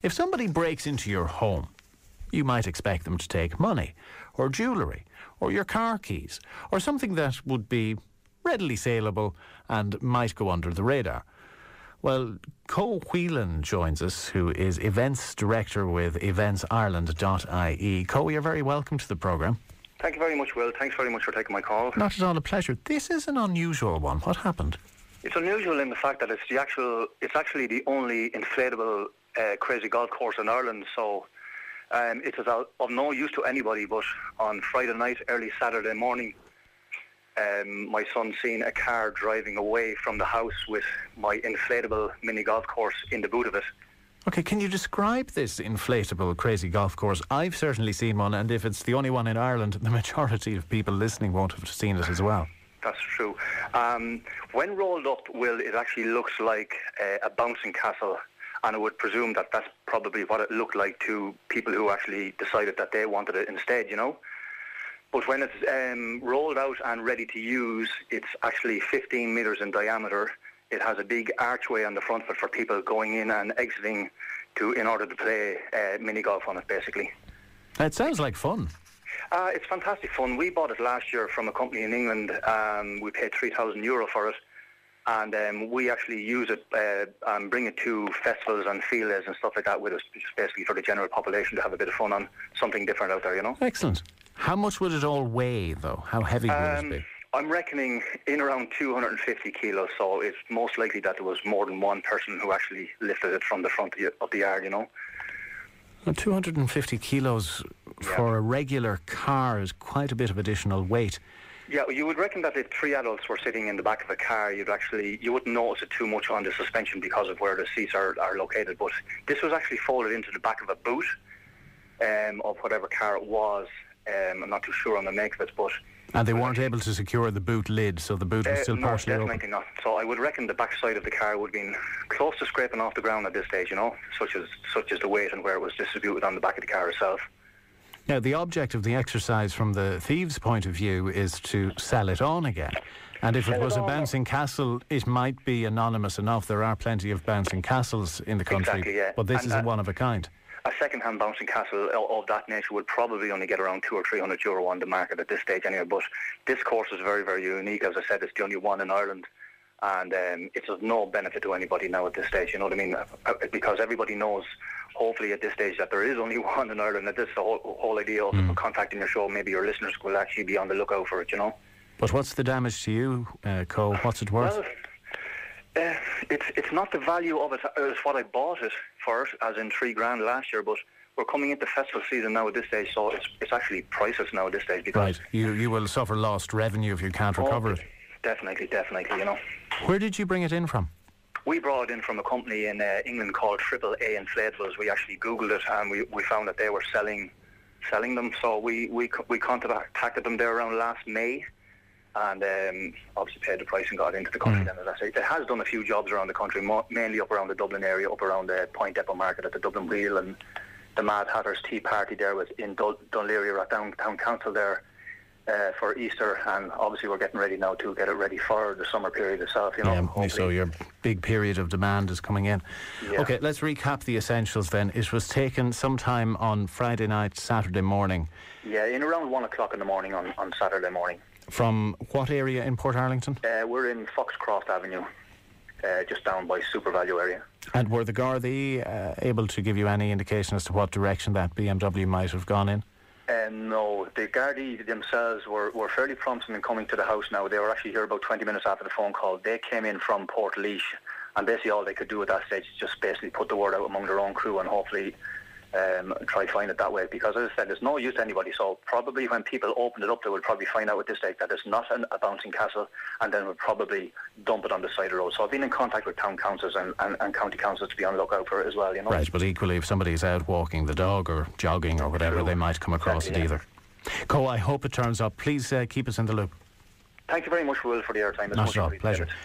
If somebody breaks into your home, you might expect them to take money, or jewellery, or your car keys, or something that would be readily saleable and might go under the radar. Well, Koe Whelan joins us, who is Events Director with eventsireland.ie. Koe, you're very welcome to the programme. Thank you very much, Will. Thanks very much for taking my call. Not at all, a pleasure. This is an unusual one. What happened? It's unusual in the fact that it's actually the only inflatable crazy golf course in Ireland, so it is of no use to anybody. But on Friday night, early Saturday morning, my son seen a car driving away from the house with my inflatable mini golf course in the boot of it. Okay, can you describe this inflatable crazy golf course? I've certainly seen one, and if it's the only one in Ireland, the majority of people listening won't have seen it as well. That's true. When rolled up, Will, it actually looks like a bouncing castle, and I would presume that that's probably what it looked like to people who actually decided that they wanted it instead, you know. But when it's rolled out and ready to use, it's actually 15 metres in diameter. It has a big archway on the front of it for people going in and exiting in order to play mini golf on it, basically. It sounds like fun. It's fantastic fun. We bought it last year from a company in England. We paid €3,000 for it. And we actually use it and bring it to festivals and field days and stuff like that with us, just basically for the general population to have a bit of fun on something different out there, you know. Excellent. How much would it all weigh, though? How heavy would it be? I'm reckoning in around 250 kilos, so it's most likely that there was more than one person who actually lifted it from the front of the yard, you know. Well, 250 kilos for a regular car is quite a bit of additional weight. Yeah, you would reckon that if three adults were sitting in the back of a car, you wouldn't notice it too much on the suspension because of where the seats are located. But this was actually folded into the back of a boot of whatever car it was. I'm not too sure on the make of it, but... And they weren't able to secure the boot lid, so the boot was still partially open? No, definitely not. So I would reckon the back side of the car would have been close to scraping off the ground at this stage, you know, such as the weight and where it was distributed on the back of the car itself. Now, the object of the exercise from the thieves' point of view is to sell it on again. And if it was a bouncing castle, it might be anonymous enough. There are plenty of bouncing castles in the country, exactly, yeah. But this is a one of a kind. A second-hand bouncing castle of that nature would probably only get around €200 or €300 on the market at this stage anyway. But this course is very, very unique. As I said, it's the only one in Ireland. And it's of no benefit to anybody now at this stage, you know what I mean? Because everybody knows, hopefully at this stage, that there is only one in Ireland. That this is the whole idea of contacting your show. Maybe your listeners will actually be on the lookout for it, you know? But what's the damage to you, Koe? What's it worth? Well, it's not the value of it as what I bought it for, as in $3,000 last year, but we're coming into festival season now at this stage, so it's actually priceless now at this stage. Because right, you will suffer lost revenue if you can't recover it. Definitely, you know. Where did you bring it in from? We brought it in from a company in England called AAA Inflatables. We actually Googled it and we found that they were selling them, so we contacted them there around last May. And obviously paid the price and got into the country then, as I say. It has done a few jobs around the country, mainly up around the Dublin area, up around the Point Depot Market at the Dublin Wheel, and the Mad Hatter's Tea Party there was in Dunleary at Town Council there for Easter. And obviously we're getting ready now to get it ready for the summer period itself, you know. Yeah, so your big period of demand is coming in. Yeah. Okay, let's recap the essentials then. It was taken sometime on Friday night, Saturday morning. Yeah, in around 1 o'clock in the morning on Saturday morning. From what area in Portarlington? We're in Foxcroft Avenue, just down by SuperValue area. And were the Gardai able to give you any indication as to what direction that BMW might have gone in? No, the Gardai themselves were fairly prompt in coming to the house now. They were actually here about 20 minutes after the phone call. They came in from Portarlinton, and basically all they could do at that stage is just basically put the word out among their own crew and hopefully try to find it that way, because as I said, there's no use to anybody, so probably when people open it up they will probably find out at this stage that it's not a bouncing castle, and then will probably dump it on the side of the road. So I've been in contact with town councils and county councils to be on the lookout for it as well, you know. Right, but equally if somebody's out walking the dog or jogging or whatever, they might come across it either. Koe, I hope it turns up. Please keep us in the loop. Thank you very much, Will, for the airtime. Not at all. Pleasure.